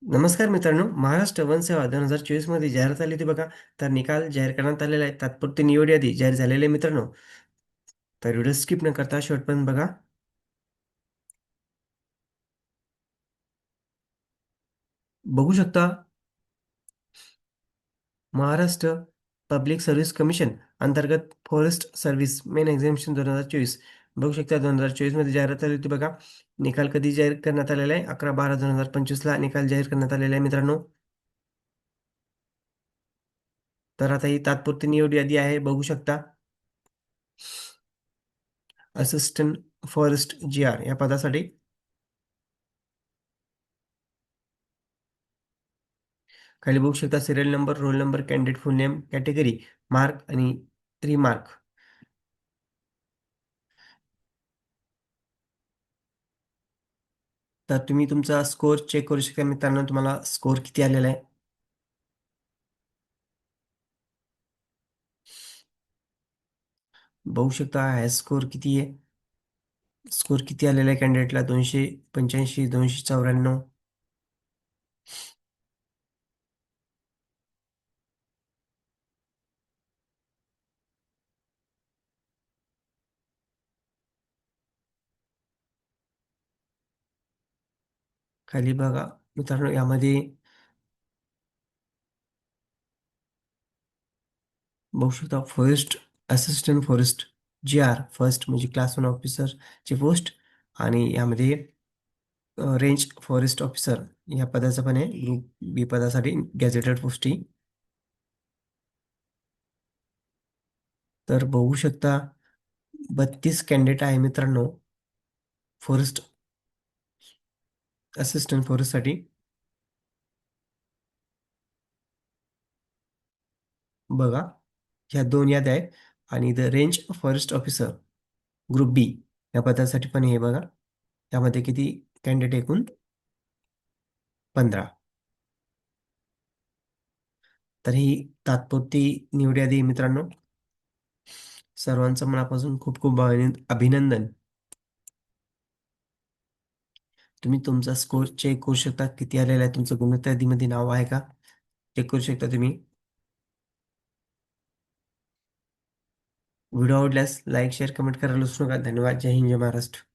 नमस्कार मित्रांनो, महाराष्ट्र वन सेवा 2024 मध्ये जाहिरात आली होती बघा. तर निकाल जाहीर करण्यात आलेला आहे. तात्पुरती निवड यादी जाहीर झालेली आहे मित्रांनो. तर व्हिडिओ स्किप न करता शेवटपर्यंत बघा. बघू शकता महाराष्ट्र पब्लिक सर्व्हिस कमिशन अंतर्गत फॉरेस्ट सर्व्हिस मेन एक्झामिनेशन 2024. बघू शकता 2024 मध्ये जाहिरात आली होती बघा. निकाल कधी जाहीर करण्यात आलेला आहे? 11/12/2025 ला निकाल जाहीर करण्यात आलेला आहे मित्रांनो. तर आता ही तात्पुरती निवड यादी आहे बघू शकता. असिस्टंट फॉरेस्ट जी-आर या पदासाठी खाली बघू शकता serial number, roll number, candidate फुल नेम, कॅटेगरी, मार्क आणि 3 मार्क. तर तुम्ही तुमचा स्कोर चेक करू शकता मित्रांनो, तुम्हाला स्कोर किती आलेला आहे. बघू शकता हाय स्कोर किती आहे. स्कोर किती आलेला आहे कॅन्डिडेटला 285, 294. खाली बघा मित्रांनो, यामध्ये बघू शकता फॉरेस्ट असिस्टंट फॉरेस्ट जी-आर फर्स्ट म्हणजे क्लास 1 ऑफिसरची पोस्ट आणि यामध्ये रेंज फॉरेस्ट ऑफिसर या पदाचं पण आहे. ग्रुप बी पदासाठी गॅझेटेड पोस्टही. तर बघू शकता 32 कॅन्डिडेट आहे मित्रांनो फॉरेस्ट असिस्टंट फॉरेस्टसाठी. बघा, ह्या 2 याद्या आहेत आणि the range forest officer group B या पदासाठी पण हे बघा. त्यामध्ये किती कॅन्डिडेट एकूण 15. तर ही तात्पुरती निवड यादी आहे मित्रांनो. सर्वांचं मनापासून खूप खूप अभिनंदन. तुम्ही तुमचा स्कोर चेक करू शकता. किती आलेला आहे? तुमचं गुणवत्ता यादीमध्ये नाव आहे का? चेक करू शकता तुम्ही. व्हिडिओ आवडल्यास लाईक, शेअर, कमेंट करायला विसरू नका. धन्यवाद. जय हिंद, जय महाराष्ट्र.